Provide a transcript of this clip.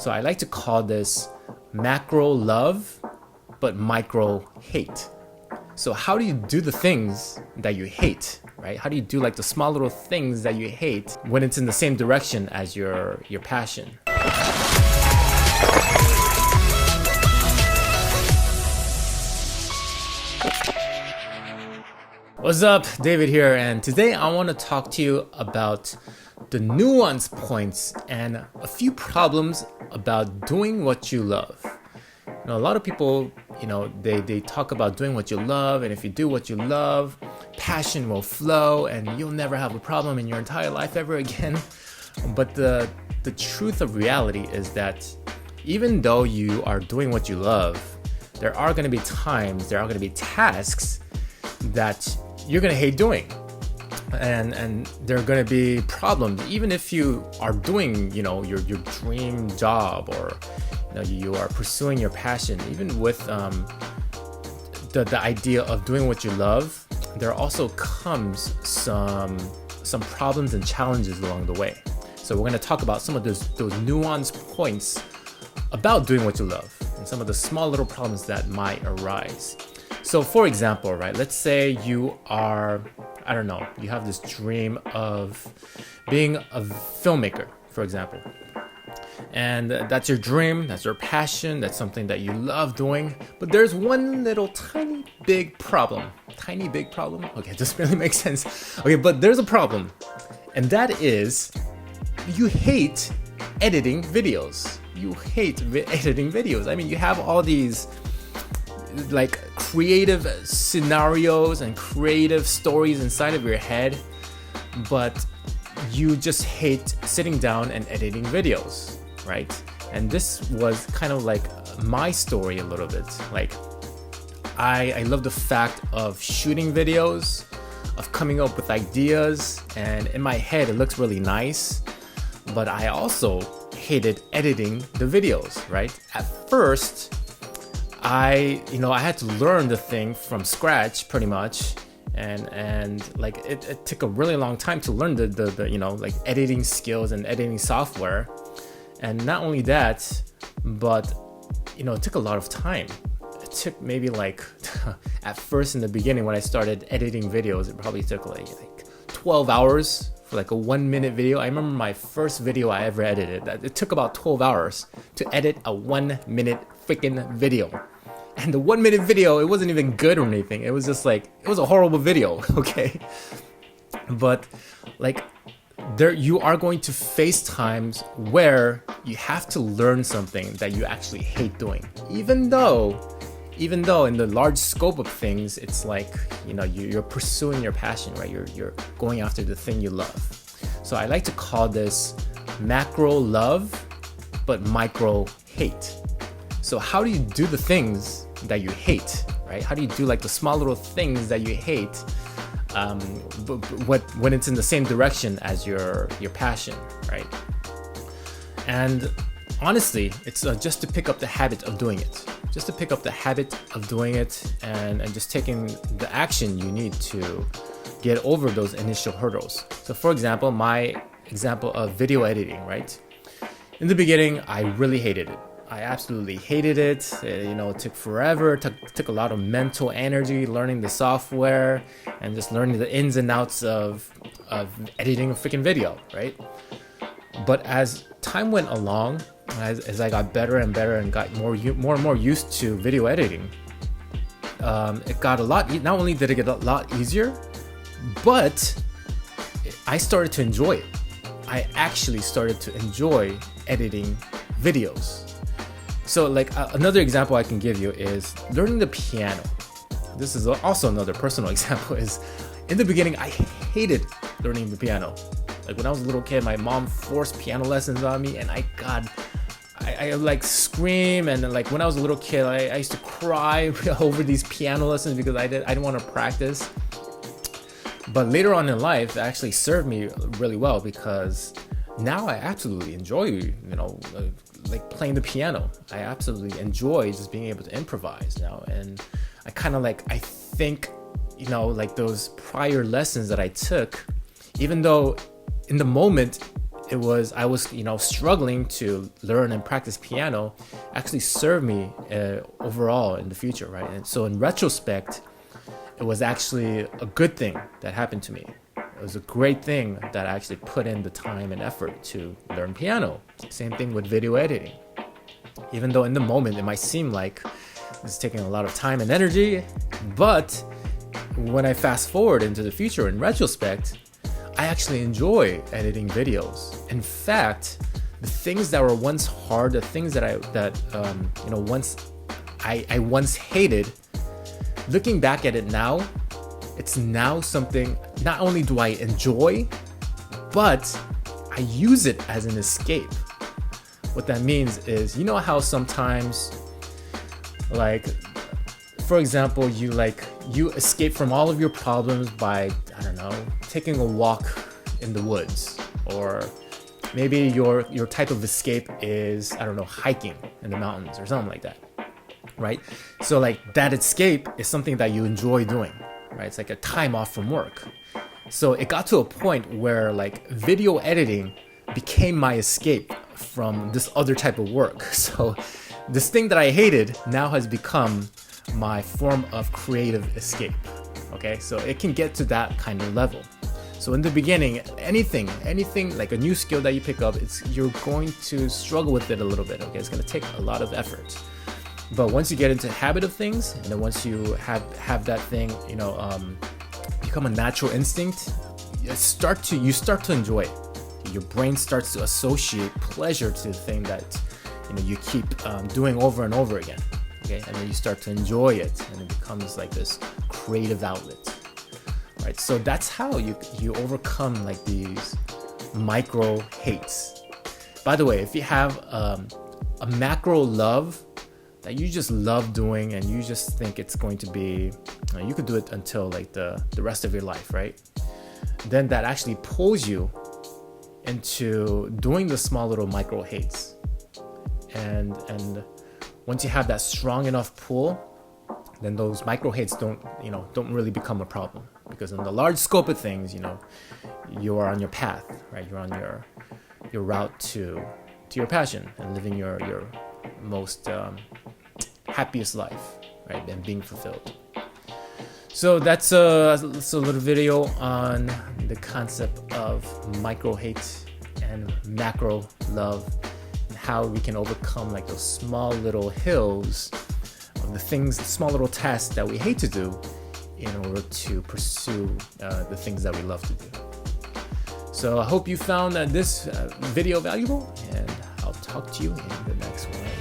So I like to call this macro love, but micro hate. So how do you do the things that you hate, right? How do you do like the small little things that you hate when it's in the same direction as your passion? What's up, David here, and today I want to talk to you about the nuance points and a few problems about doing what you love. You know, a lot of people, they talk about doing what you love, and if you do what you love, passion will flow and you'll never have a problem in your entire life ever again. But the truth of reality is that even though you are doing what you love, there are going to be times, there are going to be tasks that you're going to hate doing. And there are going to be problems, even if you are doing, your dream job, or you are pursuing your passion. Even with the idea of doing what you love, there also comes some problems and challenges along the way. So we're going to talk about some of those nuance points about doing what you love and some of the small little problems that might arise. So for example, right, let's say you are, you have this dream of being a filmmaker, for example. And that's your dream, that's your passion, that's something that you love doing. But there's one little tiny big problem. Tiny big problem? Okay, it doesn't really make sense. Okay, but there's a problem. And that is, you hate editing videos. You hate editing videos. I mean, you have all these like creative scenarios and creative stories inside of your head, but you just hate sitting down and editing videos, right? And this was kind of like my story a little bit. Like I love the fact of shooting videos, of coming up with ideas, and in my head it looks really nice, but I also hated editing the videos, right? At first, I had to learn the thing from scratch pretty much, and like it took a really long time to learn the editing skills and editing software. And not only that, but it took a lot of time. It took maybe like at first in the beginning when I started editing videos, it probably took like 12 hours for like a 1 minute video. I remember my first video I ever edited, that it took about 12 hours to edit a 1 minute freaking video. And the 1 minute video, it wasn't even good or anything. It was just like, it was a horrible video, okay? But like, you are going to face times where you have to learn something that you actually hate doing. Even though in the large scope of things, it's like, you're pursuing your passion, right? You're going after the thing you love. So I like to call this macro love, but micro hate. So how do you do the things that you hate, right? How do you do like the small little things that you hate when it's in the same direction as your passion, right? And honestly, it's just to pick up the habit of doing it. Just to pick up the habit of doing it and just taking the action you need to get over those initial hurdles. So for example, my example of video editing, right? In the beginning, I really hated it. I absolutely hated it. It took forever. Took a lot of mental energy learning the software and just learning the ins and outs of editing a freaking video, right? But as time went along, as I got better and better and got more and more used to video editing, it got a lot. Not only did it get a lot easier, but I started to enjoy it. I actually started to enjoy editing videos. So like another example I can give you is learning the piano. This is also another personal example. Is in the beginning, I hated learning the piano. Like when I was a little kid, my mom forced piano lessons on me, and I like scream, and like when I was a little kid, I used to cry over these piano lessons because I didn't want to practice. But later on in life, it actually served me really well because now I absolutely enjoy, like playing the piano. I absolutely enjoy just being able to improvise now. And I kind of I think, like those prior lessons that I took, even though in the moment I was struggling to learn and practice piano actually served me overall in the future, right? And so in retrospect, it was actually a good thing that happened to me. It was a great thing that I actually put in the time and effort to learn piano. Same thing with video editing. Even though in the moment it might seem like it's taking a lot of time and energy, but when I fast forward into the future in retrospect, I actually enjoy editing videos. In fact, the things that were once hard, the things that I once hated, looking back at it now, it's now something not only do I enjoy, but I use it as an escape. What that means is, you know how sometimes, like, for example, you escape from all of your problems by, I don't know, taking a walk in the woods, or maybe your type of escape is, I don't know, hiking in the mountains or something like that, right? So like that escape is something that you enjoy doing, right? It's like a time off from work. So it got to a point where like video editing became my escape from this other type of work. So this thing that I hated now has become my form of creative escape. Okay, so it can get to that kind of level. So in the beginning, anything like a new skill that you pick up, you're going to struggle with it a little bit. Okay, it's going to take a lot of effort. But once you get into the habit of things, and then once you have that thing, become a natural instinct, you start to enjoy it. Your brain starts to associate pleasure to the thing that you keep doing over and over again. Okay, and then you start to enjoy it, and it becomes like this creative outlet. Right, so that's how you overcome like these micro hates. By the way, if you have a macro love that you just love doing and you just think it's going to be, you could do it until like the rest of your life, right? Then that actually pulls you into doing the small little micro hates. And once you have that strong enough pull, then those micro hates don't really become a problem, because in the large scope of things, you are on your path, right? You're on your route to your passion and living your most happiest life, right? And being fulfilled. So that's a little video on the concept of micro hate and macro love, and how we can overcome like those small little hills of the things, small little tasks that we hate to do in order to pursue the things that we love to do. So I hope you found this video valuable, and I'll talk to you in the next one.